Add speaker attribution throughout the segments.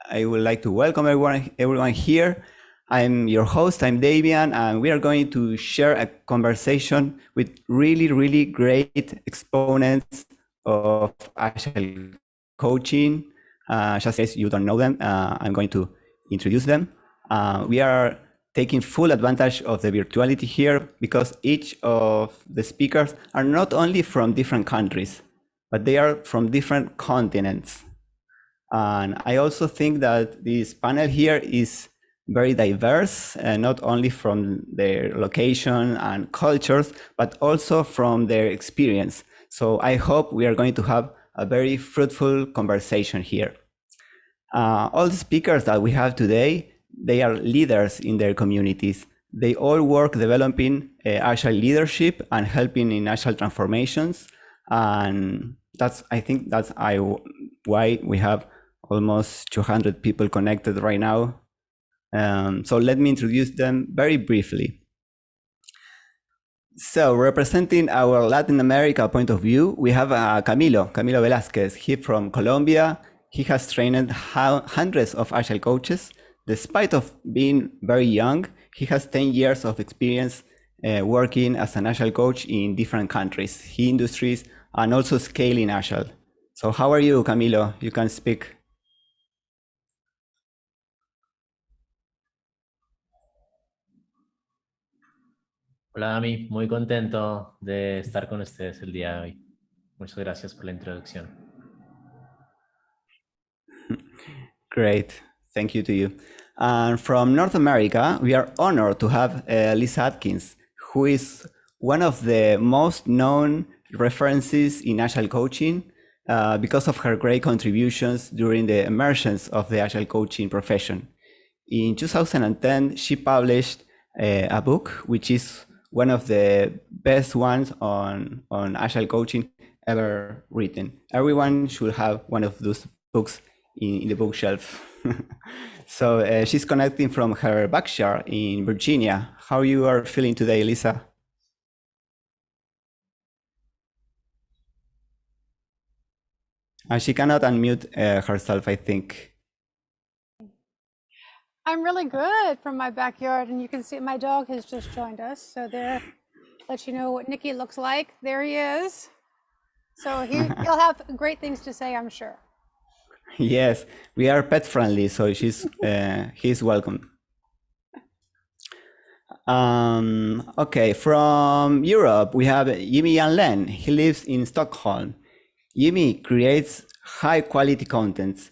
Speaker 1: I would like to welcome everyone here. I'm your host, I'm Davian, and we are going to share a conversation with really great exponents of Agile coaching. Just in case you don't know them, I'm going to introduce them. We are taking full advantage of the virtuality here because each of the speakers are not only from different countries, but they are from different continents. And I also think that this panel here is very diverse, not only from their location and cultures, but also from their experience. So I hope we are going to have a very fruitful conversation here. All the speakers that we have today, they are leaders in their communities. They all work developing Agile leadership and helping in Agile transformations. And I think that's why we have almost 200 people connected right now. So let me introduce them very briefly. So representing our Latin America point of view, we have Camilo Velázquez. He's from Colombia. He has trained hundreds of Agile coaches. Despite of being very young, he has 10 years of experience working as an Agile coach in different countries, industries, and also scaling Agile. So how are you, Camilo? You can speak.
Speaker 2: Hola, Dami. Muy contento de estar con ustedes el día de hoy. Muchas gracias por la introducción.
Speaker 1: Great. Thank you to you. And from North America, we are honored to have Lyssa Adkins, who is one of the most known references in Agile coaching because of her great contributions during the emergence of the Agile coaching profession. In 2010, she published a book, which is one of the best ones on Agile coaching ever written. Everyone should have one of those books in the bookshelf. So she's connecting from her backyard in Virginia. How you are feeling today, Lyssa? And she cannot unmute herself, I think.
Speaker 3: I'm really good from my backyard, and you can see my dog has just joined us. So there, let you know what Nikki looks like. There he is. So he'll have great things to say, I'm sure.
Speaker 1: Yes, we are pet friendly, so he's welcome. Okay, from Europe, we have Janlén. He lives in Stockholm. Jimmy creates high quality contents.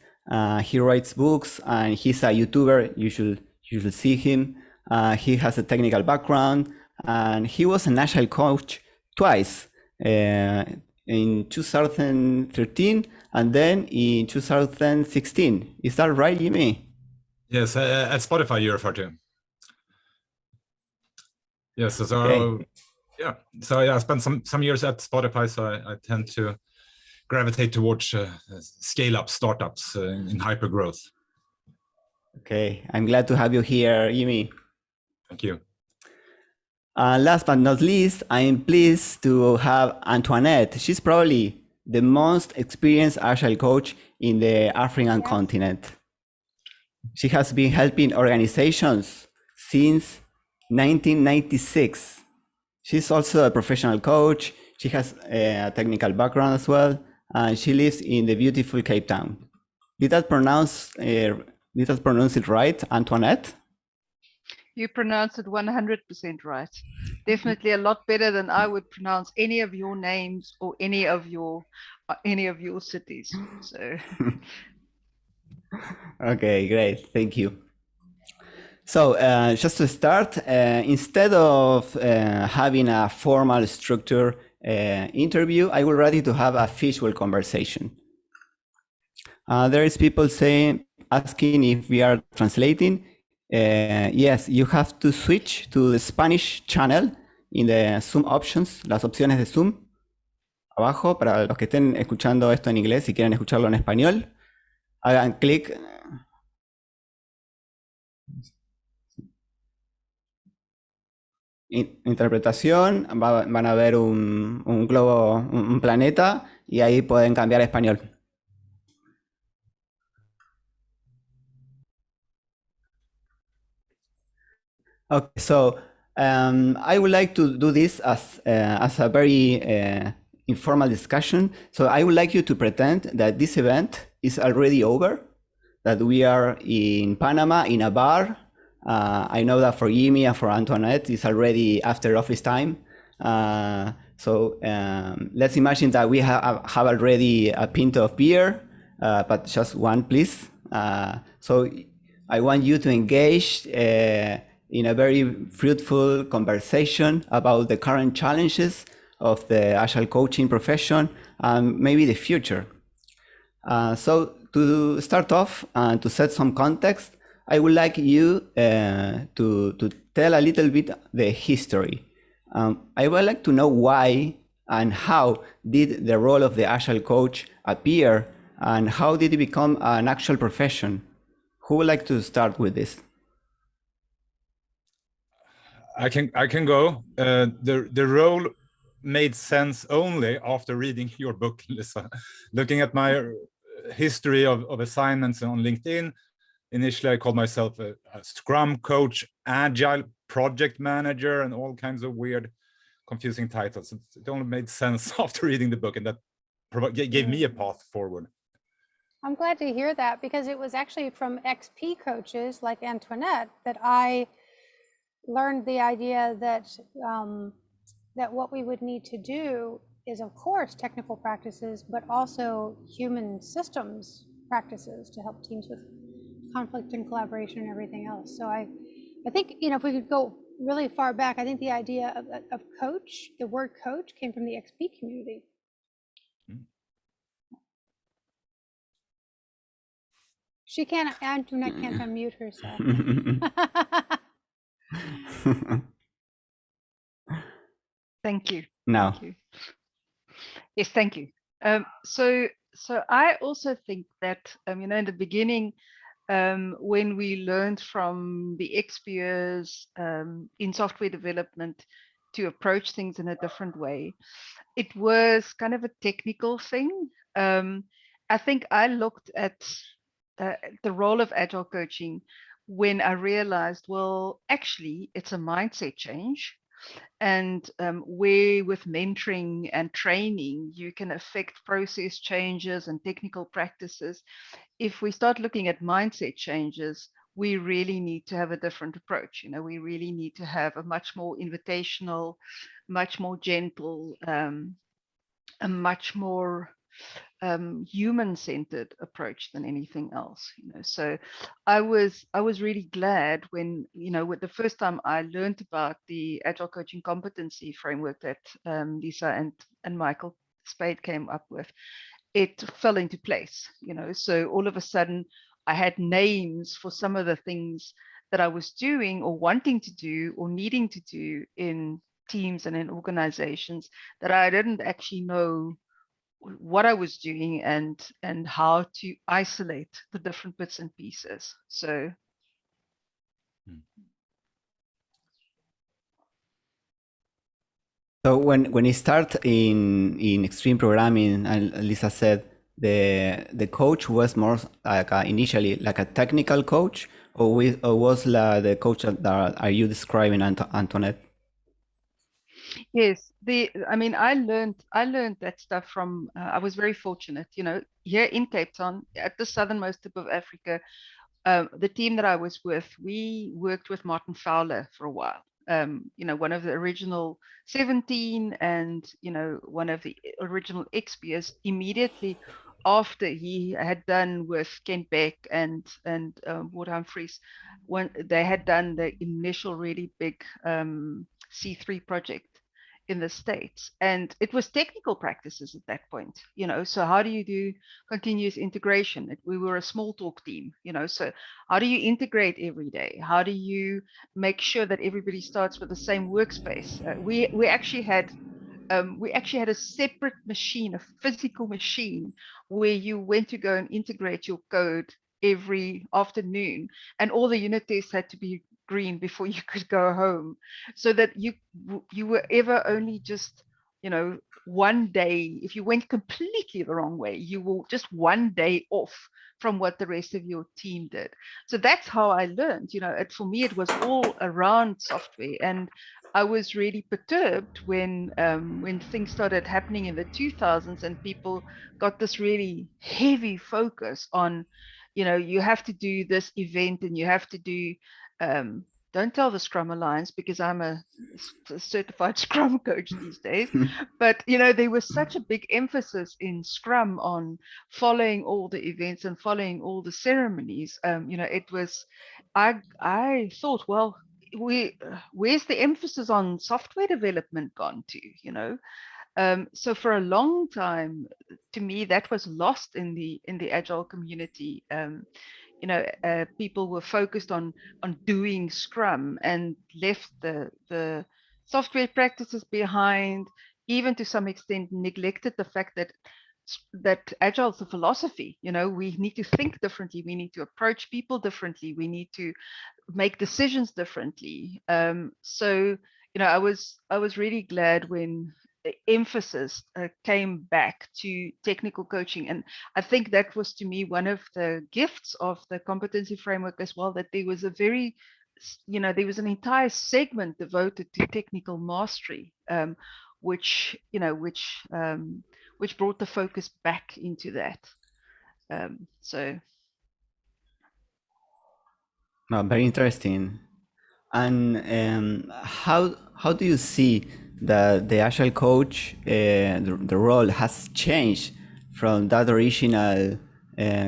Speaker 1: He writes books and he's a YouTuber. You should see him. He has a technical background and he was an Agile coach twice, in 2013 and then in 2016. Is that right, Jimmy?
Speaker 4: Yes, at Spotify you refer to. Yes, so okay. So I spent some years at Spotify, so I tend to gravitate towards scale-up startups in hyper-growth.
Speaker 1: Okay, I'm glad to have you here, Jimmy.
Speaker 4: Thank you.
Speaker 1: Last but not least, I'm pleased to have Antoinette. She's probably the most experienced Agile coach in the African continent. She has been helping organizations since 1996. She's also a professional coach. She has a technical background as well. And she lives in the beautiful Cape Town. Did I pronounce it right, Antoinette?
Speaker 5: You pronounced it 100% right. Definitely a lot better than I would pronounce any of your names or any of your cities. So.
Speaker 1: Okay, great. Thank you. So just to start, instead of having a formal structure interview, I would ready to have a Fishbowl conversation. There is people asking if we are translating. Yes, you have to switch to the Spanish channel in the Zoom options, las opciones de Zoom. Abajo, para los que estén escuchando esto en inglés y quieren escucharlo en español, hagan clic. Interpretación, van a ver un globo, un planeta, y ahí pueden cambiar a español. Okay, so I would like to do this as a very informal discussion. So I would like you to pretend that this event is already over, that we are in Panama in a bar. I know that for Jimmy and for Antoinette, it's already after office time. So let's imagine that we have already a pint of beer, but just one, please. So I want you to engage in a very fruitful conversation about the current challenges of the Agile coaching profession and maybe the future. So to start off and to set some context, I would like you to tell a little bit the history. I would like to know why and how did the role of the Agile coach appear and how did it become an actual profession? Who would like to start with this?
Speaker 4: I can go. The role made sense only after reading your book, Lyssa. Looking at my history of assignments on LinkedIn, initially I called myself a Scrum coach, Agile project manager, and all kinds of weird, confusing titles. It only made sense after reading the book, and that gave me a path forward.
Speaker 3: I'm glad to hear that, because it was actually from XP coaches like Antoinette that I learned the idea that that what we would need to do is, of course, technical practices, but also human systems practices to help teams with conflict and collaboration and everything else. So I think, if we could go really far back, I think the idea of coach, the word coach, came from the XP community. Antoinette can't unmute herself.
Speaker 5: Thank you.
Speaker 1: Now.
Speaker 5: Thank you. Yes, thank you. So I also think that, in the beginning, when we learned from the experts in software development to approach things in a different way, it was kind of a technical thing. I think I looked at the role of Agile coaching when I realized, well, actually, it's a mindset change. And where with mentoring and training, you can affect process changes and technical practices. If we start looking at mindset changes, we really need to have a different approach. We really need to have a much more invitational, much more gentle, a much more human-centered approach than anything else. So I was really glad when, with the first time I learned about the Agile coaching competency framework that Lyssa and Michael Spade came up with, it fell into place. So all of a sudden I had names for some of the things that I was doing or wanting to do or needing to do in teams and in organizations that I didn't actually know what I was doing and how to isolate the different bits and pieces. So
Speaker 1: when you start in extreme programming, and Lyssa said the coach was more like initially like a technical coach, or was the coach that are you describing, Antoinette?
Speaker 5: yes, I learned that stuff from I was very fortunate, here in Cape Town at the southernmost tip of Africa. The team that I was with, we worked with Martin Fowler for a while. One of the original 17 and, one of the original XPs immediately after he had done with Kent Beck and Ward Humphries, when they had done the initial really big C3 project in the States. And it was technical practices at that point, so how do you do continuous integration? We were a small talk team, so how do you integrate every day? How do you make sure that everybody starts with the same workspace? We actually had a separate machine, a physical machine, where you went to go and integrate your code every afternoon, and all the unit tests had to be green before you could go home, so that you were ever only just you know, one day, if you went completely the wrong way, you will just one day off from what the rest of your team did. So that's how I learned, you know, for me, it was all around software. And I was really perturbed when things started happening in the 2000s and people got this really heavy focus on, you know, you have to do this event and you have to do, don't tell the Scrum Alliance because I'm a certified Scrum coach these days, but, you know, there was such a big emphasis in Scrum on following all the events and following all the ceremonies. You know, it was, I thought, well, where's the emphasis on software development gone to, you know? So for a long time, to me, that was lost in the Agile community. You know, people were focused on doing Scrum and left the software practices behind, even to some extent neglected the fact that Agile is a philosophy. You know, we need to think differently, we need to approach people differently, we need to make decisions differently. So, you know, I was really glad when the emphasis came back to technical coaching. And I think that was, to me, one of the gifts of the competency framework as well, that there was a very, you know, there was an entire segment devoted to technical mastery, which, you know, which brought the focus back into that. So.
Speaker 1: No, very interesting. And how do you see that the Agile coach, the role has changed from that original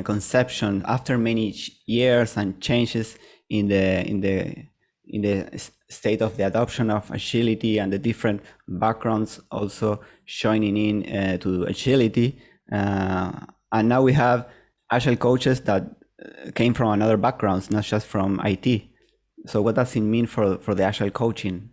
Speaker 1: conception after many years and changes in the state of the adoption of agility and the different backgrounds also joining in to agility, and now we have Agile coaches that came from another backgrounds, not just from IT. So what does it mean for the Agile coaching?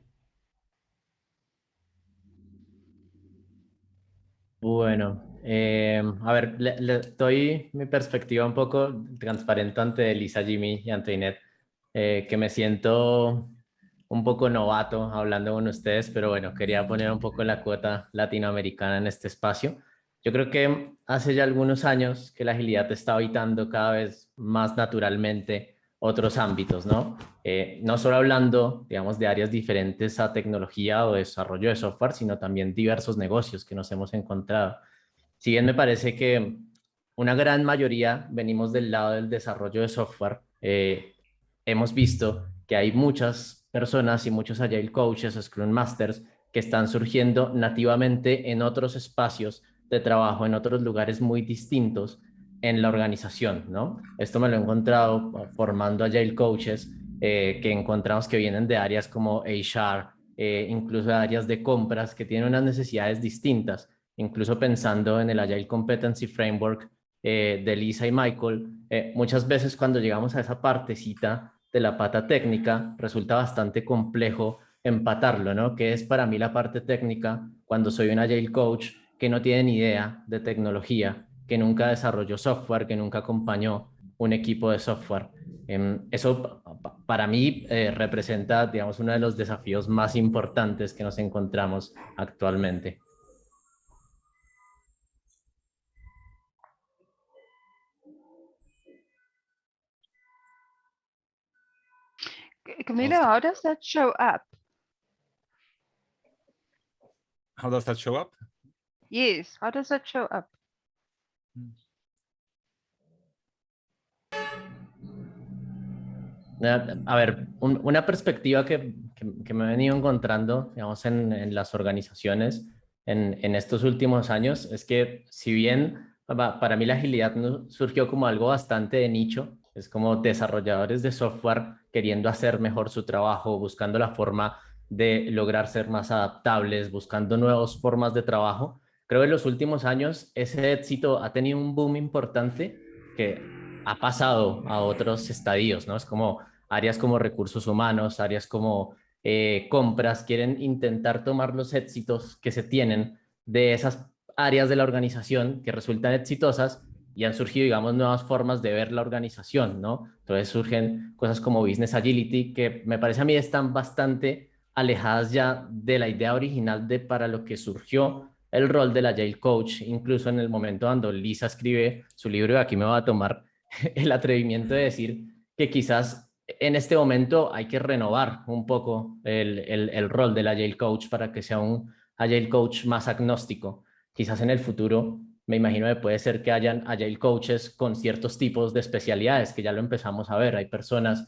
Speaker 2: Bueno, a ver, le doy mi perspectiva un poco transparente ante Lyssa, Jimmy y Antoinette, que me siento un poco novato hablando con ustedes, pero bueno, quería poner un poco la cuota latinoamericana en este espacio. Yo creo que hace ya algunos años que la agilidad está habitando cada vez más naturalmente otros ámbitos, ¿no? No solo hablando, digamos, de áreas diferentes a tecnología o desarrollo de software, sino también diversos negocios que nos hemos encontrado. Si bien me parece que una gran mayoría venimos del lado del desarrollo de software, hemos visto que hay muchas personas y muchos Agile coaches, Scrum Masters, que están surgiendo nativamente en otros espacios de trabajo, en otros lugares muy distintos en la organización, ¿no? Esto me lo he encontrado formando Agile coaches que encontramos que vienen de áreas como HR, incluso de áreas de compras que tienen unas necesidades distintas, incluso pensando en el Agile Competency Framework de Lyssa y Michael. Muchas veces cuando llegamos a esa partecita de la pata técnica, resulta bastante complejo empatarlo, ¿no? ¿Qué es para mí la parte técnica cuando soy un Agile coach que no tiene ni idea de tecnología, que nunca desarrolló software, que nunca acompañó un equipo de software? Eso para mí representa, digamos, uno de los desafíos más importantes que nos encontramos actualmente.
Speaker 5: Camilo, how does that show up?
Speaker 4: How does that show up?
Speaker 5: Yes, how does that show up?
Speaker 2: A ver, una perspectiva que me he venido encontrando, digamos, en las organizaciones en estos últimos años es que, si bien para mí la agilidad surgió como algo bastante de nicho, es como desarrolladores de software queriendo hacer mejor su trabajo, buscando la forma de lograr ser más adaptables, buscando nuevas formas de trabajo. Creo que en los últimos años ese éxito ha tenido un boom importante que ha pasado a otros estadios, ¿no? Es como áreas como recursos humanos, áreas como compras, quieren intentar tomar los éxitos que se tienen de esas áreas de la organización que resultan exitosas y han surgido, digamos, nuevas formas de ver la organización, ¿no? Entonces surgen cosas como Business Agility, que me parece a mí están bastante alejadas ya de la idea original de para lo que surgió el rol del Agile Coach, incluso en el momento cuando Lyssa escribe su libro, y aquí me va a tomar el atrevimiento de decir que quizás en este momento hay que renovar un poco el rol del Agile Coach para que sea un Agile Coach más agnóstico. Quizás en el futuro, me imagino que puede ser que hayan Agile Coaches con ciertos tipos de especialidades, que ya lo empezamos a ver. Hay personas,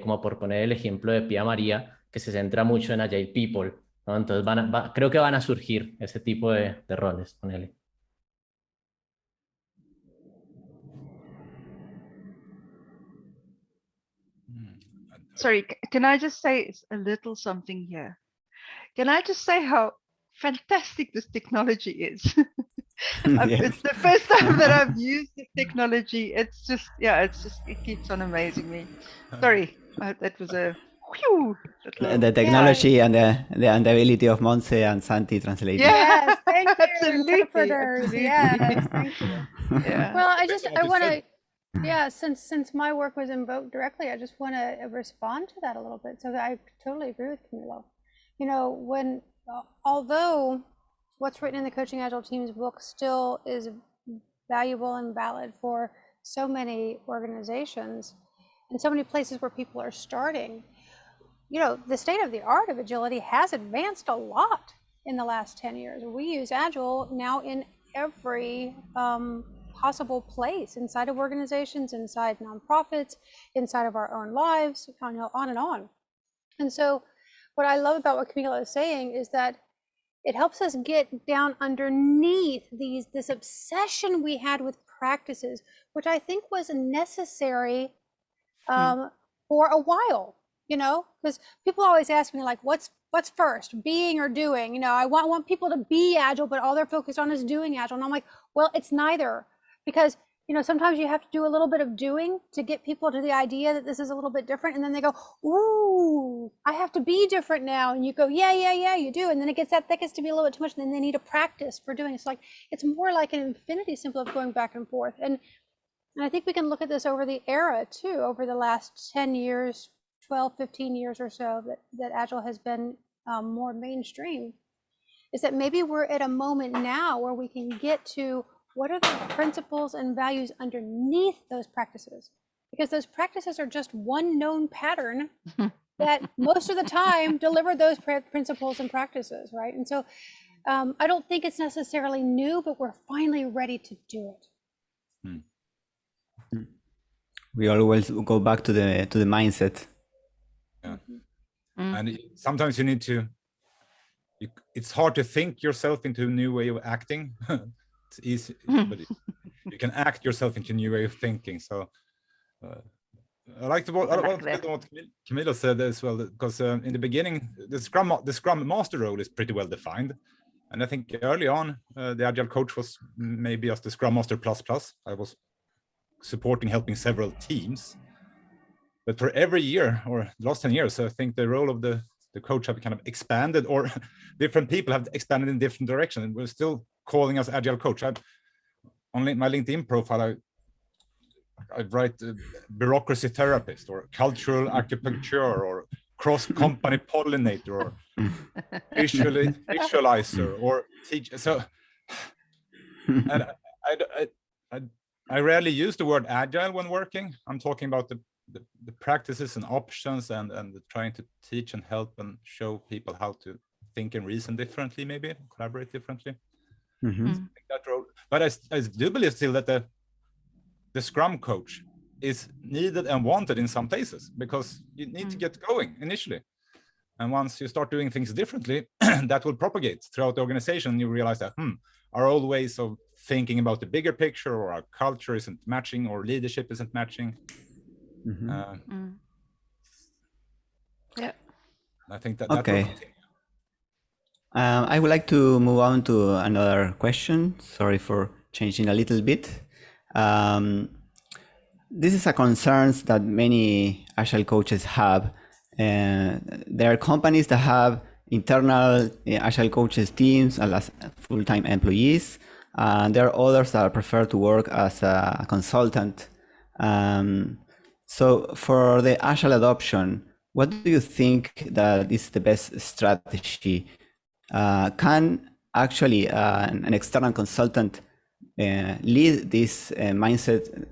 Speaker 2: como por poner el ejemplo de Pía María, que se centra mucho en Agile People, ¿no? Entonces creo que van a surgir ese tipo de roles con él.
Speaker 5: Sorry, can I just say a little something here? Can I just say how fantastic this technology is?
Speaker 1: Yes.
Speaker 5: It's the first time that I've used this technology. It's just, yeah, it keeps on amazing me. Sorry, that was a whew.
Speaker 1: The technology and the ability of Monse and Santi translating.
Speaker 5: Yeah.
Speaker 3: Yes, thank you,
Speaker 5: Absolutely,
Speaker 3: interpreters.
Speaker 5: absolutely.
Speaker 3: Yes, thank you.
Speaker 5: Yeah.
Speaker 3: Well, I
Speaker 4: what you
Speaker 3: want to,
Speaker 4: said.
Speaker 3: yeah, since my work was invoked directly, I just want to respond to that a little bit. So I totally agree with Camilo. You know, although what's written in the Coaching Agile Teams book still is valuable and valid for so many organizations and so many places where people are starting, you know, the state of the art of agility has advanced a lot in the last 10 years. We use Agile now in every possible place inside of organizations, inside nonprofits, inside of our own lives, on and on. And so what I love about what Camilo is saying is that it helps us get down underneath this obsession we had with practices, which I think was necessary for a while, you know, because people always ask me, like, what's first, being or doing? You know, I want people to be agile, but all they're focused on is doing agile. And I'm like, well, it's neither, because, you know, sometimes you have to do a little bit of doing to get people to the idea that this is a little bit different. And then they go, ooh, I have to be different now. And you go, yeah, you do. And then that gets to be a little bit too much. And then they need a practice for doing it. It's like, it's more like an infinity symbol of going back and forth. And I think we can look at this over the era too, over the last 10 years, 12, 15 years or so that Agile has been more mainstream, is that maybe we're at a moment now where we can get to what are the principles and values underneath those practices? Because those practices are just one known pattern that most of the time deliver those principles and practices, right? And so I don't think it's necessarily new, but we're finally ready to do it.
Speaker 1: We always go back to the mindset.
Speaker 4: Yeah. And sometimes you need to, it's hard to think yourself into a new way of acting. It's easy, but you can act yourself into a new way of thinking. So I like what Camilo said as well, because in the beginning, the Scrum Master role is pretty well defined. And I think early on, the Agile Coach was maybe just the Scrum Master ++. I was supporting, helping several teams. But for every year, or the last 10 years, I think the role of the coach have kind of expanded, or different people have expanded in different directions. And we're still calling us Agile Coach. On my LinkedIn profile, I write bureaucracy therapist, or cultural acupuncture, or cross-company pollinator, or visualizer, or teacher. So, and I rarely use the word agile when working. I'm talking about the practices and options, and trying to teach and help and show people how to think and reason differently, maybe collaborate differently. I think that role. But I do believe still that the Scrum Coach is needed and wanted in some places, because you need to get going initially. And once you start doing things differently, that will propagate throughout the organization. You realize that our old ways of thinking about the bigger picture, or our culture isn't matching, or leadership isn't matching.
Speaker 5: Yeah,
Speaker 1: I think that okay. I would like to move on to another question. Sorry for changing a little bit. This is a concern that many Agile coaches have. There are companies that have internal Agile coaches teams as full-time employees. There are others that prefer to work as a consultant. So for the Agile adoption, what do you think that is the best strategy? Can actually an external consultant lead this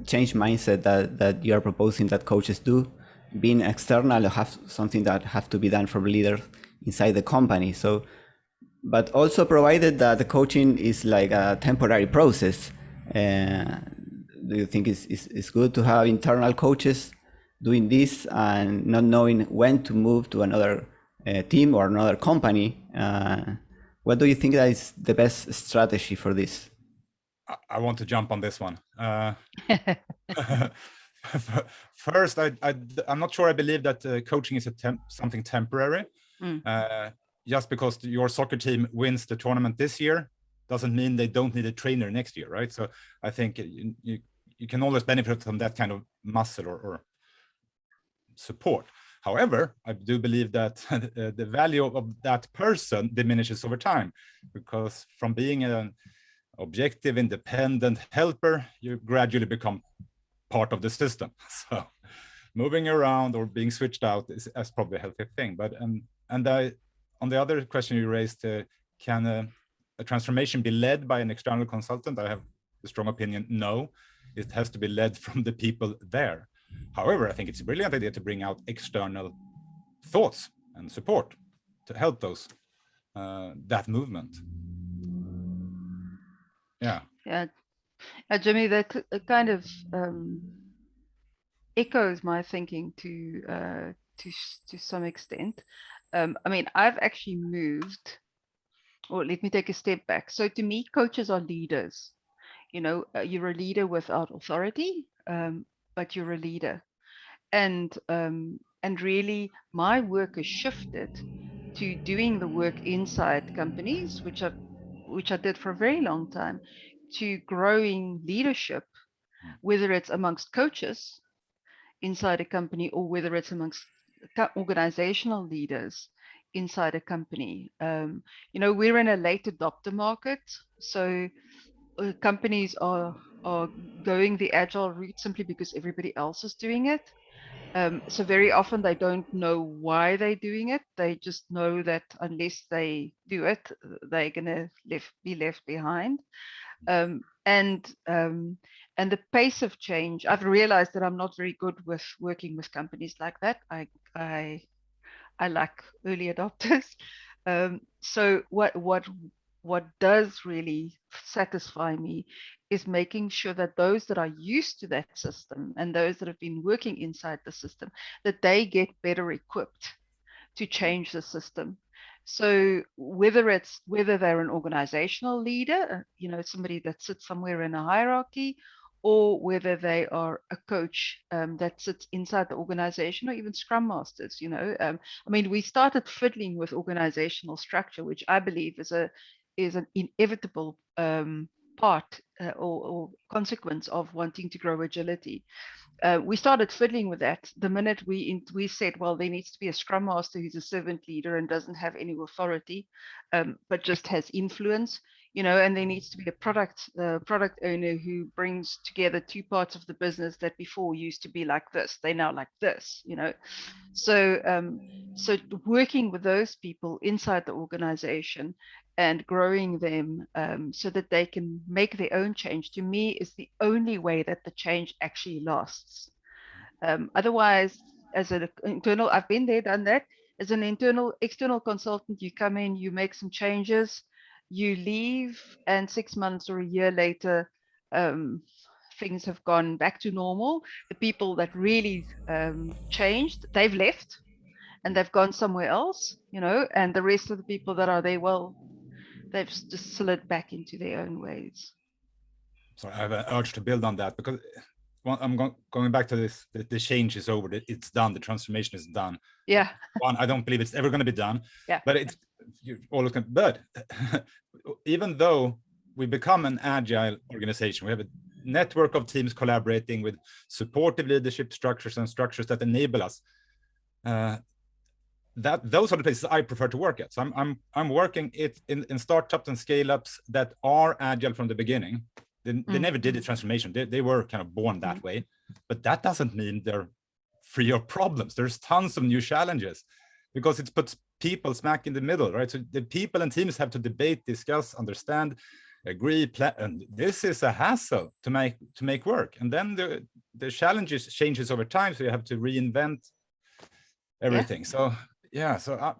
Speaker 1: change mindset that you are proposing that coaches do, being external, have something that have to be done from leaders inside the company? So, but also provided that the coaching is like a temporary process, do you think it's good to have internal coaches doing this and not knowing when to move to another team or another company? What do you think that is the best strategy for this?
Speaker 4: I want to jump on this one. First, I'm not sure I believe that coaching is something temporary. Just because your soccer team wins the tournament this year doesn't mean they don't need a trainer next year, right? So I think you can always benefit from that kind of muscle or support. However, I do believe that the value of that person diminishes over time, because from being an objective, independent helper, you gradually become part of the system. So moving around or being switched out is probably a healthy thing. But on the other question you raised, can a transformation be led by an external consultant? I have a strong opinion, no. It has to be led from the people there. However, I think it's a brilliant idea to bring out external thoughts and support to help those that movement. Yeah.
Speaker 5: Yeah, Jimmy, that kind of echoes my thinking to some extent. I mean, I've actually moved, or let me take a step back. So to me, coaches are leaders. You know, you're a leader without authority, but you're a leader. And really, my work has shifted to doing the work inside companies, which I did for a very long time, to growing leadership, whether it's amongst coaches inside a company or whether it's amongst organizational leaders inside a company. You know, we're in a late adopter market, so companies are going the agile route simply because everybody else is doing it. So very often they don't know why they're doing it. They just know that unless they do it, they're gonna be left behind. And the pace of change, I've realized that I'm not very good with working with companies like that. I like early adopters. So what does really satisfy me is making sure that those that are used to that system and those that have been working inside the system, that they get better equipped to change the system. So whether they're an organizational leader, you know, somebody that sits somewhere in a hierarchy, or whether they are a coach that sits inside the organization, or even scrum masters, you know. I mean, we started fiddling with organizational structure, which I believe is an inevitable part or consequence of wanting to grow agility. We started fiddling with that the minute we said, well, there needs to be a scrum master who's a servant leader and doesn't have any authority, but just has influence, you know, and there needs to be a product owner who brings together two parts of the business that before used to be like this, they now like this, you know. So so working with those people inside the organization and growing them so that they can make their own change, to me, is the only way that the change actually lasts. Otherwise, as an internal, I've been there, done that. As an external consultant, you come in, you make some changes, you leave, and 6 months or a year later, things have gone back to normal. The people that really changed, they've left and they've gone somewhere else, you know, and the rest of the people that are there, well, they've just slid back into their own ways.
Speaker 4: So I have an urge to build on that, because I'm going back to this, the change is over, it's done, the transformation is done.
Speaker 5: Yeah.
Speaker 4: One, I don't believe it's ever going to be done.
Speaker 5: Yeah.
Speaker 4: But it's, you always can, but even though we become an agile organization, we have a network of teams collaborating with supportive leadership structures and structures that enable us. Those are the places I prefer to work at. So I'm working in startups and scale-ups that are agile from the beginning. They never did the transformation. They were kind of born that way, but that doesn't mean they're free of problems. There's tons of new challenges because it puts people smack in the middle, right? So the people and teams have to debate, discuss, understand, agree, plan, and this is a hassle to make work. And then the challenges changes over time, so you have to reinvent everything. So yeah, so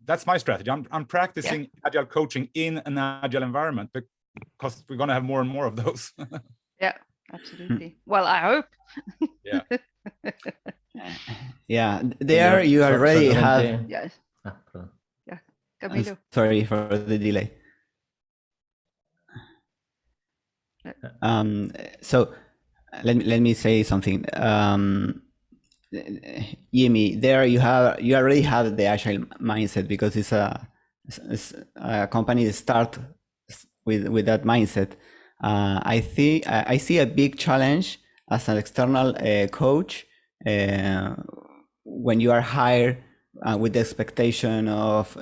Speaker 4: that's my strategy. I'm practicing agile coaching in an agile environment because we're going to have more and more of those.
Speaker 5: Yeah, absolutely. Well, I hope.
Speaker 4: Yeah.
Speaker 1: Yeah, there you already have.
Speaker 5: Yes.
Speaker 2: Perdón.
Speaker 5: Yeah, Camilo.
Speaker 1: Sorry for the delay. So let me say something. Jimmy, there you already have the agile mindset because it's a company that start with that mindset. I see a big challenge as an external coach when you are hired with the expectation of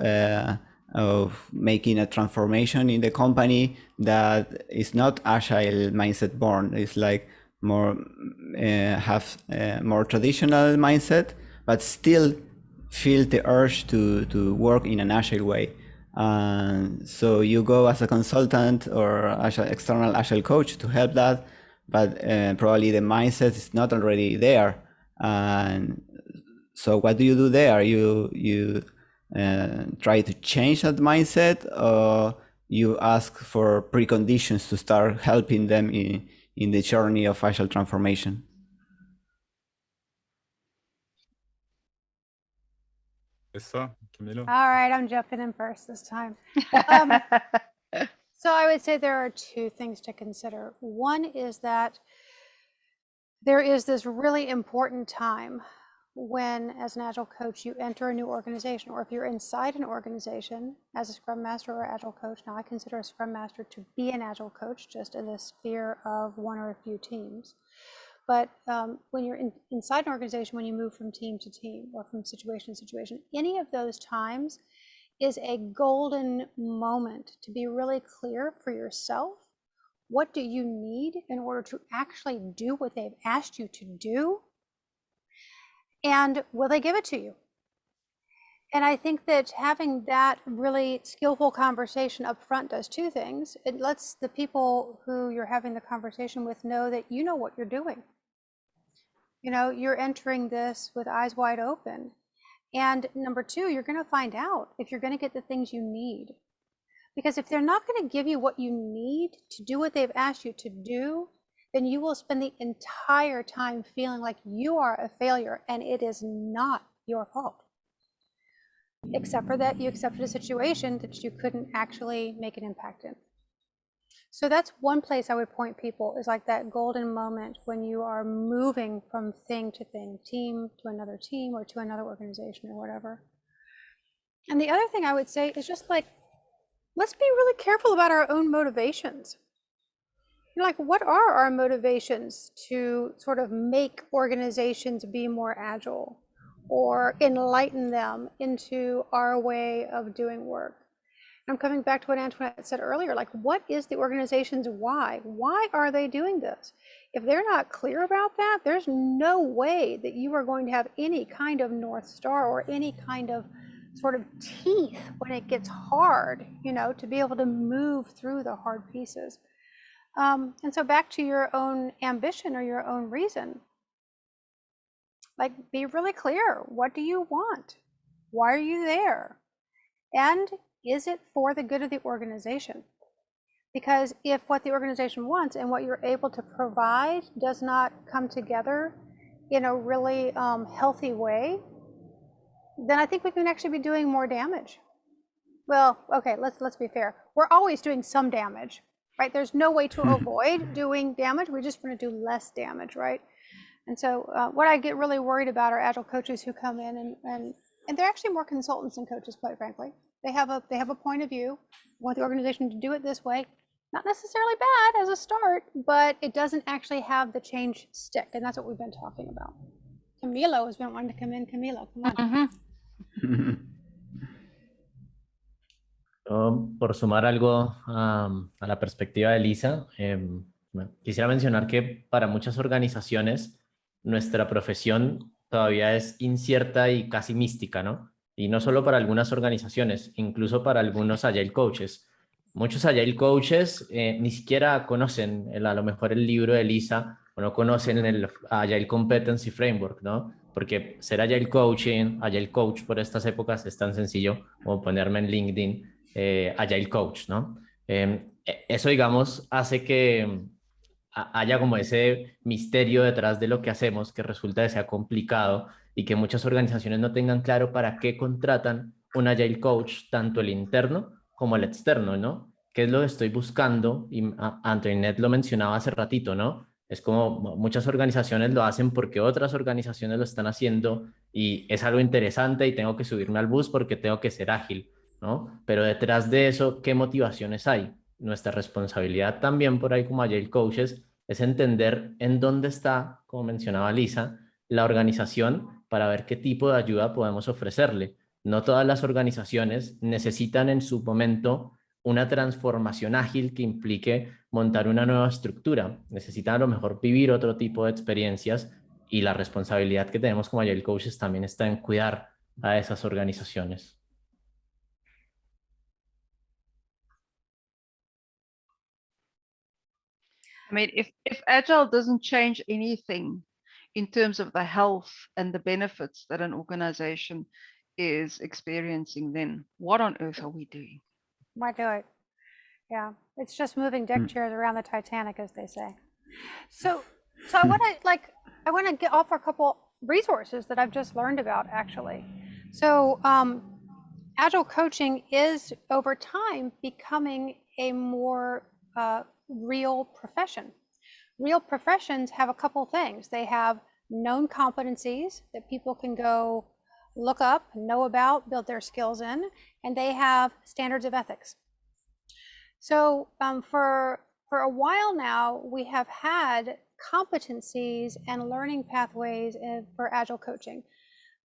Speaker 1: making a transformation in the company that is not agile mindset born. It's like more have more traditional mindset, but still feel the urge to work in an agile way. So you go as a consultant or as an external agile coach to help that, but probably the mindset is not already there. And so what do you do there? You try to change that mindset, or you ask for preconditions to start helping them in the journey of agile transformation?
Speaker 4: Lyssa, Camilo.
Speaker 3: All right, I'm jumping in first this time. So I would say there are two things to consider. One is that there is this really important time when, as an Agile coach, you enter a new organization, or if you're inside an organization as a Scrum Master or Agile coach. Now, I consider a Scrum Master to be an Agile coach, just in the sphere of one or a few teams. But when you're inside an organization, when you move from team to team or from situation to situation, any of those times is a golden moment to be really clear for yourself. What do you need in order to actually do what they've asked you to do? And will they give it to you? And I think that having that really skillful conversation up front does two things. It lets the people who you're having the conversation with know that you know what you're doing. You know, you're entering this with eyes wide open. And number two, you're going to find out if you're going to get the things you need. Because if they're not going to give you what you need to do what they've asked you to do, then you will spend the entire time feeling like you are a failure and it is not your fault. Except for that you accepted a situation that you couldn't actually make an impact in. So that's one place I would point people, is like that golden moment when you are moving from thing to thing, team to another team or to another organization or whatever. And the other thing I would say is just like, let's be really careful about our own motivations. You're like, what are our motivations to sort of make organizations be more agile or enlighten them into our way of doing work? I'm coming back to what Antoinette said earlier, like, what is the organization's why? Why are they doing this? If they're not clear about that, there's no way that you are going to have any kind of North Star or any kind of sort of teeth when it gets hard, you know, to be able to move through the hard pieces. And so back to your own ambition or your own reason, like, be really clear. What do you want? Why are you there? And is it for the good of the organization? Because if what the organization wants and what you're able to provide does not come together in a really healthy way, then I think we can actually be doing more damage. Well, okay, let's be fair. We're always doing some damage, right? There's no way to avoid doing damage. We just want to do less damage, right? And so what I get really worried about are Agile coaches who come in and they're actually more consultants than coaches, quite frankly. They have a point of view, want the organization to do it this way. Not necessarily bad as a start, but it doesn't actually have the change stick, and that's what we've been talking about. Camilo has been wanting to come in. Camilo, come on.
Speaker 2: Por sumar algo a la perspectiva de Lyssa, quisiera mencionar que para muchas organizaciones nuestra profesión todavía es incierta y casi mística, ¿no? Y no solo para algunas organizaciones, incluso para algunos Agile Coaches. Muchos Agile Coaches ni siquiera conocen a lo mejor el libro de Lyssa o no conocen el Agile Competency Framework, ¿no? Porque ser Agile Coach por estas épocas es tan sencillo como ponerme en LinkedIn Agile Coach, ¿no? Eso, digamos, hace que haya como ese misterio detrás de lo que hacemos, que resulta que sea complicado y que muchas organizaciones no tengan claro para qué contratan un Agile Coach, tanto el interno como el externo, ¿no? ¿Qué es lo que estoy buscando? Y Antoinette lo mencionaba hace ratito, ¿no? Es como muchas organizaciones lo hacen porque otras organizaciones lo están haciendo y es algo interesante y tengo que subirme al bus porque tengo que ser ágil, ¿no? Pero detrás de eso, ¿qué motivaciones hay? Nuestra responsabilidad también por ahí como Agile Coaches es entender en dónde está, como mencionaba Lyssa, la organización para ver qué tipo de ayuda podemos ofrecerle. No todas las organizaciones necesitan en su momento una transformación ágil que implique montar una nueva estructura. Necesitan a lo mejor vivir otro tipo de experiencias y la responsabilidad que tenemos como Agile Coaches también está en cuidar a esas organizaciones.
Speaker 5: I mean, if Agile doesn't change anything in terms of the health and the benefits that an organization is experiencing, then what on earth are we doing?
Speaker 3: Might do it. Yeah, it's just moving deck chairs around the Titanic, as they say. So I want to get offer a couple resources that I've just learned about, actually. So Agile coaching is over time becoming a more real profession. Real professions have a couple things. They have known competencies that people can go look up, know about, build their skills in, and they have standards of ethics. So for a while now, we have had competencies and learning pathways for Agile coaching.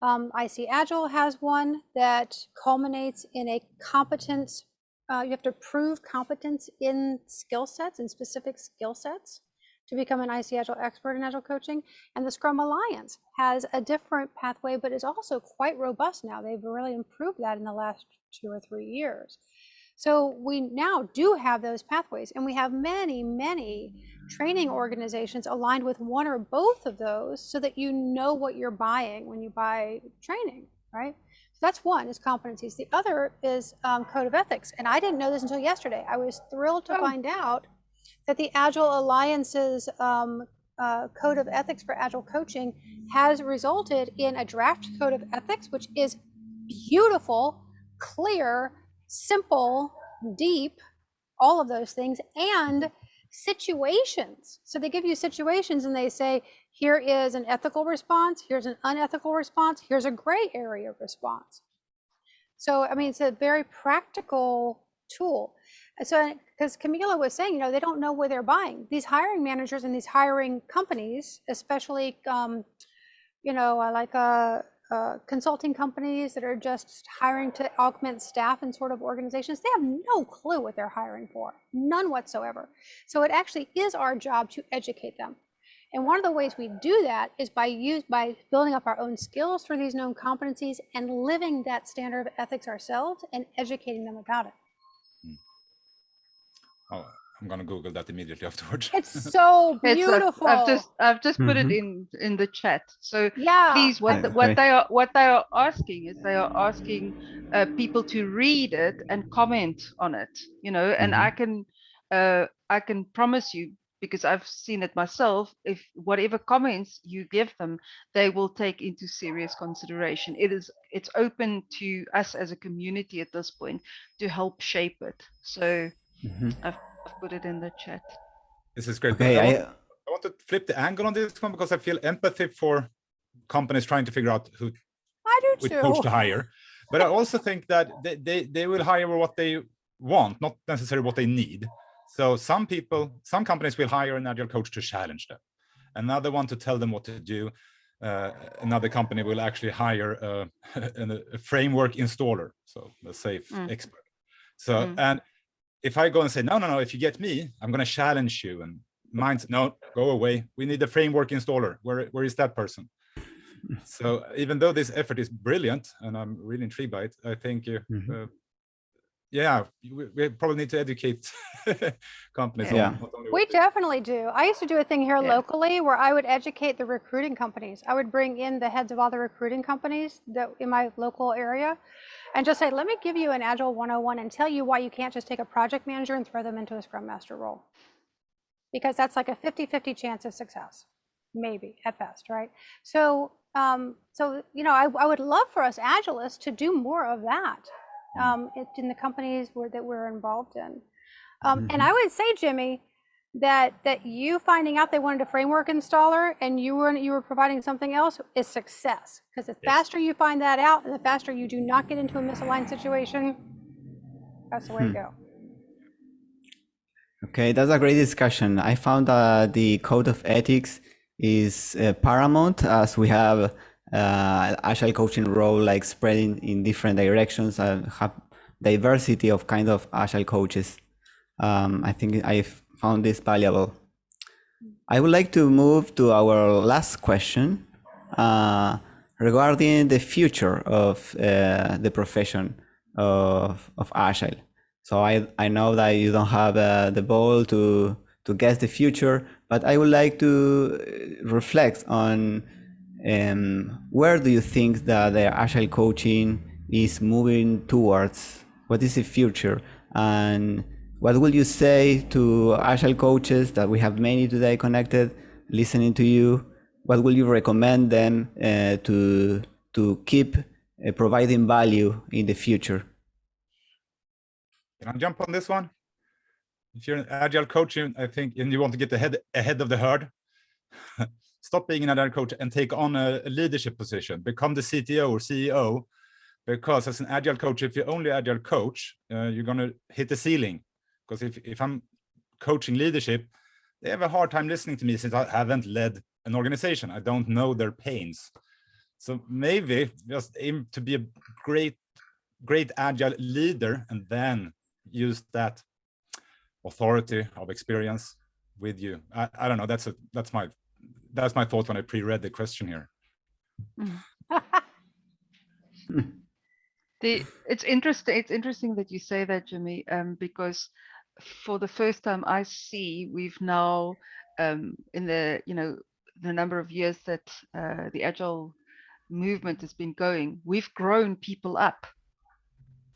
Speaker 3: I see Agile has one that culminates in a competence. You have to prove competence in skill sets, in specific skill sets, to become an IC Agile expert in Agile coaching. And the Scrum Alliance has a different pathway, but is also quite robust now. They've really improved that in the last 2 or 3 years. So we now do have those pathways, and we have many, many training organizations aligned with one or both of those so that you know what you're buying when you buy training, right? So that's one, is competencies. The other is code of ethics. And I didn't know this until yesterday. I was thrilled to find out that the Agile Alliance's code of ethics for Agile coaching has resulted in a draft code of ethics, which is beautiful, clear, simple, deep, all of those things, and situations. So they give you situations and they say, here is an ethical response, here's an unethical response, here's a gray area response. So, I mean, it's a very practical tool. So, because Camila was saying, they don't know where they're buying. These hiring managers and these hiring companies, especially, consulting companies that are just hiring to augment staff and sort of organizations, they have no clue what they're hiring for, none whatsoever. So it actually is our job to educate them. And one of the ways we do that is by building up our own skills through these known competencies and living that standard of ethics ourselves and educating them about it.
Speaker 4: Oh, I'm gonna Google that immediately afterwards.
Speaker 3: It's so beautiful.
Speaker 5: I've just put it in the chat. So
Speaker 3: yeah,
Speaker 5: please, what they are asking is they are asking people to read it and comment on it. And I can promise you, because I've seen it myself, if whatever comments you give them, they will take into serious consideration. It's open to us as a community at this point to help shape it. So I've put it in the chat.
Speaker 4: This is great.
Speaker 1: Okay,
Speaker 4: I want to flip the angle on this one because I feel empathy for companies trying to figure out which coach to hire. But I also think that they will hire what they want, not necessarily what they need. So some companies will hire an Agile coach to challenge them. Another one to tell them what to do. Another company will actually hire a framework installer, so a safe expert. So and if I go and say, no, if you get me, I'm going to challenge you. And mine's, no, go away. We need a framework installer. Where is that person? So even though this effort is brilliant, and I'm really intrigued by it, I think yeah, we probably need to educate companies
Speaker 1: Yeah.
Speaker 4: on not only
Speaker 3: We
Speaker 4: what they-
Speaker 3: definitely do. I used to do a thing here
Speaker 5: Yeah.
Speaker 3: locally where I would educate the recruiting companies. I would bring in the heads of all the recruiting companies that in my local area and just say, let me give you an Agile 101 and tell you why you can't just take a project manager and throw them into a Scrum Master role. Because that's like a 50-50 chance of success, maybe at best, right? So, you know, I would love for us Agilists to do more of that in the companies that we're involved in. And I would say, Jimmy, that you finding out they wanted a framework installer and you were providing something else is success. Because the faster you find that out and the faster you do not get into a misaligned situation, that's the way to go.
Speaker 1: Okay, that's a great discussion. I found that the code of ethics is paramount as we have agile coaching role like spreading in different directions and have diversity of kind of agile coaches. I think I found this valuable. I would like to move to our last question regarding the future of the profession of agile. So I know that you don't have the ball to guess the future, but I would like to reflect on where do you think that the agile coaching is moving towards? What is the future? And what will you say to agile coaches that we have many today connected, listening to you? What will you recommend them to keep providing value in the future?
Speaker 4: Can I jump on this one? If you're an agile coach, I think, and you want to get ahead of the herd, stop being an agile coach and take on a leadership position. Become the CTO or CEO, because as an agile coach, if you're only agile coach, you're going to hit the ceiling. Because if I'm coaching leadership, they have a hard time listening to me since I haven't led an organization. I don't know their pains. So maybe just aim to be a great agile leader and then use that authority of experience with you. I don't know. That's my thought when I pre-read the question here.
Speaker 5: It's interesting that you say that, Jimmy, because for the first time I see we've now in the the number of years that the agile movement has been going, we've grown people up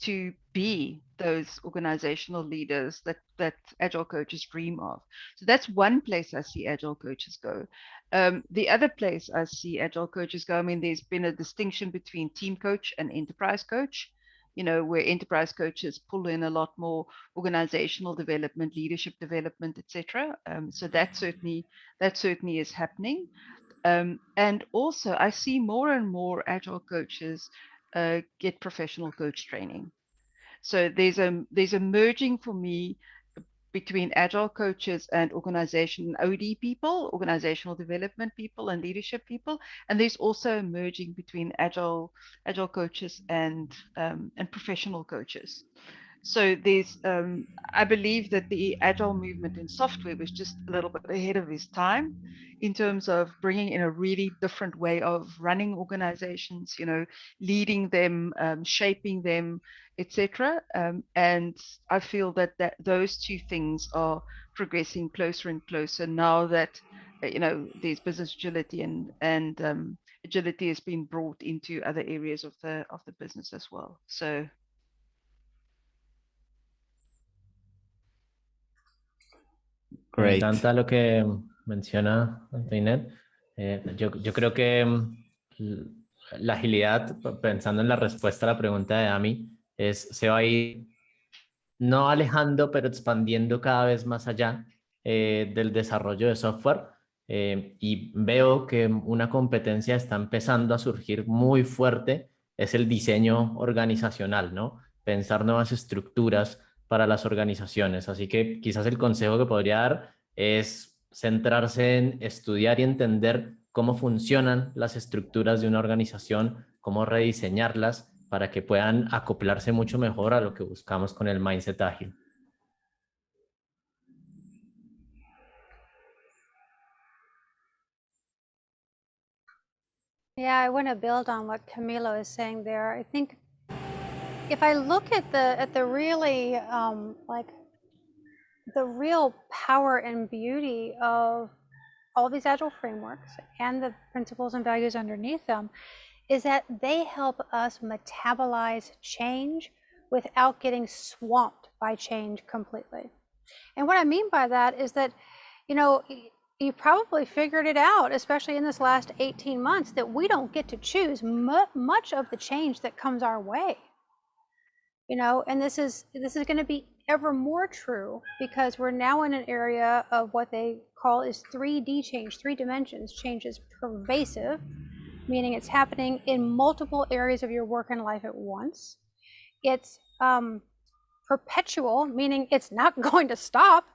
Speaker 5: to be those organizational leaders that agile coaches dream of. So that's one place I see agile coaches go. The other place I see agile coaches go, I mean, there's been a distinction between team coach and enterprise coach, where enterprise coaches pull in a lot more organizational development, leadership development, etc. So that certainly is happening. And also I see more and more agile coaches get professional coach training. So there's a merging for me between agile coaches and organization OD people, organizational development people, and leadership people. And there's also a merging between agile coaches and professional coaches. So there's I believe that the agile movement in software was just a little bit ahead of its time in terms of bringing in a really different way of running organizations, leading them, shaping them, etc. And I feel that those two things are progressing closer and closer now that there's business agility and agility has been brought into other areas of the business as well. So
Speaker 2: Me
Speaker 1: Great.
Speaker 2: encanta lo que menciona Antoinette. Yo creo que la agilidad, pensando en la respuesta a la pregunta de Ami, se va a ir no alejando, pero expandiendo cada vez más allá del desarrollo de software. Y veo que una competencia está empezando a surgir muy fuerte, es el diseño organizacional, ¿no? Pensar nuevas estructuras para las organizaciones. Así que quizás el consejo que podría dar es centrarse en estudiar y entender cómo funcionan las estructuras de una organización, cómo rediseñarlas para que puedan acoplarse mucho mejor a lo que buscamos con el mindset ágil.
Speaker 3: Yeah, I want to build on what Camilo is saying there. I think if I look at the really like the real power and beauty of all these agile frameworks and the principles and values underneath them is that they help us metabolize change without getting swamped by change completely. And what I mean by that is that, you know, you probably figured it out, especially in this last 18 months, that we don't get to choose much of the change that comes our way. You know, and this is going to be ever more true because we're now in an area of what they call is 3D change, 3 dimensions. Change is pervasive, meaning it's happening in multiple areas of your work and life at once. It's perpetual, meaning it's not going to stop.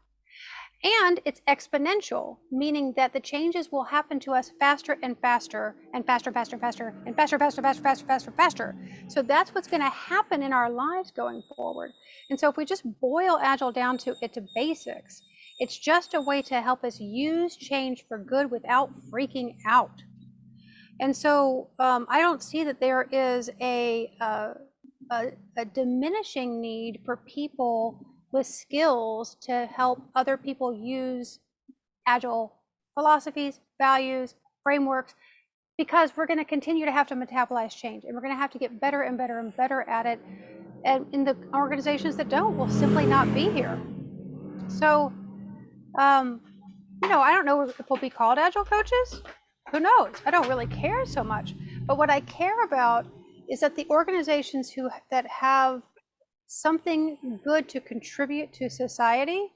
Speaker 3: And it's exponential, meaning that the changes will happen to us faster and faster and faster, faster, faster, and faster, faster, faster, faster, faster, faster. So that's what's going to happen in our lives going forward. And so if we just boil Agile down to basics, it's just a way to help us use change for good without freaking out. And so I don't see that there is a diminishing need for people with skills to help other people use Agile philosophies, values, frameworks, because we're going to continue to have to metabolize change, and we're going to have to get better and better and better at it. And in the organizations that don't, will simply not be here. So, you know, I don't know if we'll be called Agile coaches. Who knows? I don't really care so much. But what I care about is that the organizations that have something good to contribute to society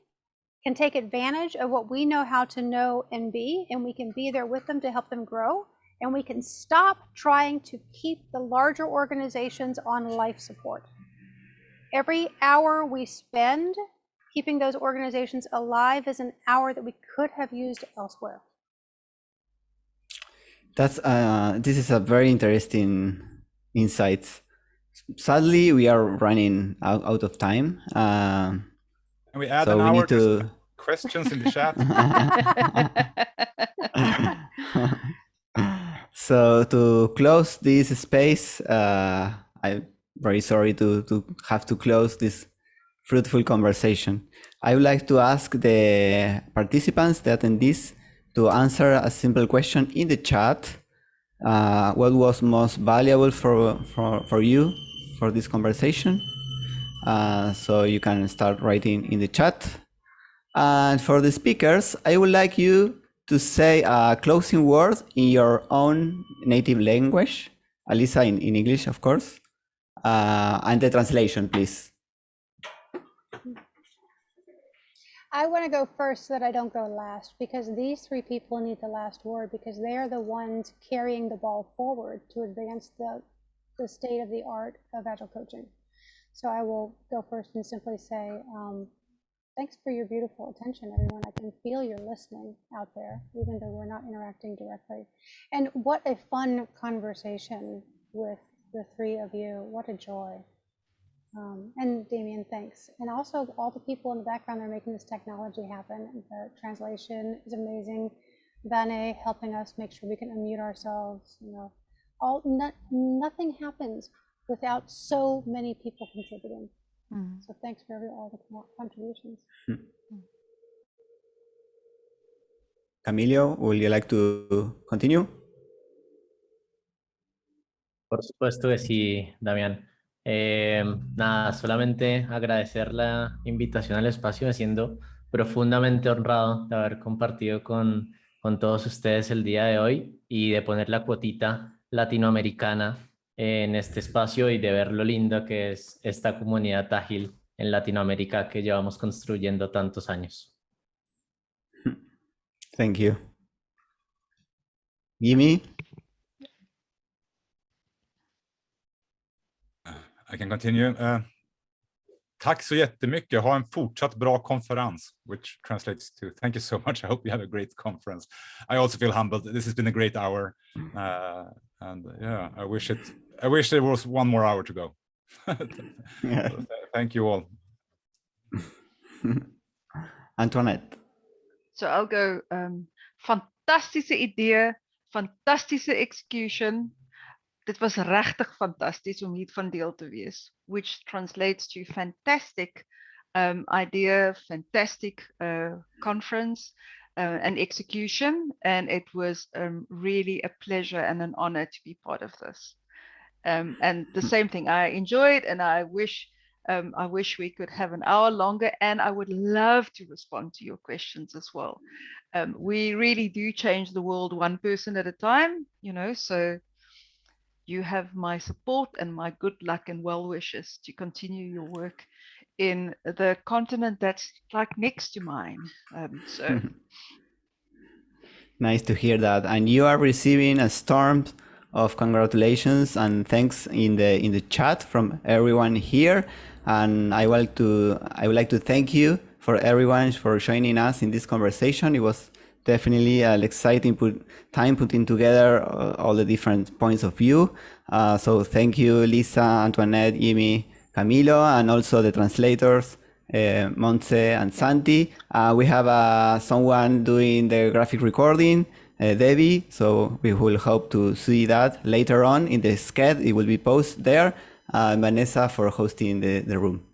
Speaker 3: can take advantage of what we know how to know and be, and we can be there with them to help them grow, and we can stop trying to keep the larger organizations on life support. Every hour we spend keeping those organizations alive is an hour that we could have used elsewhere.
Speaker 1: That's this is a very interesting insight. Sadly, we are running out of time.
Speaker 4: And we add
Speaker 1: so
Speaker 4: an
Speaker 1: we
Speaker 4: hour
Speaker 1: need to
Speaker 4: questions in the chat.
Speaker 1: So to close this space, I'm very sorry to have to close this fruitful conversation. I would like to ask the participants, the attendees, to answer a simple question in the chat. What was most valuable for you for this conversation? So you can start writing in the chat. And for the speakers, I would like you to say a closing word in your own native language, Lyssa in English, of course, and the translation, please.
Speaker 3: I want to go first so that I don't go last, because these 3 people need the last word, because they are the ones carrying the ball forward to advance the state of the art of Agile coaching. So I will go first and simply say, thanks for your beautiful attention, everyone. I can feel you're listening out there, even though we're not interacting directly. And what a fun conversation with the 3 of you. What a joy. And Damien, thanks. And also all the people in the background that are making this technology happen. The translation is amazing. Vane helping us make sure we can unmute ourselves. You know, nothing happens without so many people contributing. So thanks for all the contributions.
Speaker 1: Camilo, would you like to continue?
Speaker 2: Por supuesto que sí, Damián. Nada, solamente agradecer la invitación al espacio, me siento profundamente honrado de haber compartido con todos ustedes el día de hoy y de poner la cuotita latinoamericana en este espacio y de ver lo linda que es esta comunidad ágil en Latinoamérica que llevamos construyendo tantos años.
Speaker 1: Thank you. Jimmy?
Speaker 4: I can continue. Tack så jättemycket. Ha en fortsatt bra konferens, which translates to thank you so much. I hope you have a great conference. I also feel humbled. This has been a great hour. And yeah, I wish there was one more hour to go. So, thank you all.
Speaker 1: Antoinette.
Speaker 5: So I'll go, fantastische idee, fantastische execution. Dit was regtig fantasties om hier van deel te wees, which translates to fantastic idea, fantastic conference and execution, and it was really a pleasure and an honor to be part of this. And the same thing, I enjoyed, and I wish we could have an hour longer, and I would love to respond to your questions as well. We really do change the world one person at a time, you know, so you have my support and my good luck and well wishes to continue your work in the continent that's like next to mine. So
Speaker 1: nice to hear that. And you are receiving a storm of congratulations and thanks in the chat from everyone here. And I would like to thank you for everyone for joining us in this conversation. It was definitely an exciting time putting together all the different points of view. So thank you, Lyssa, Antoinette, Jimmy, Camilo, and also the translators, Montse and Santi. We have someone doing the graphic recording, Debbie, so we will hope to see that later on in the sketch. It will be posted there. Vanessa for hosting the room.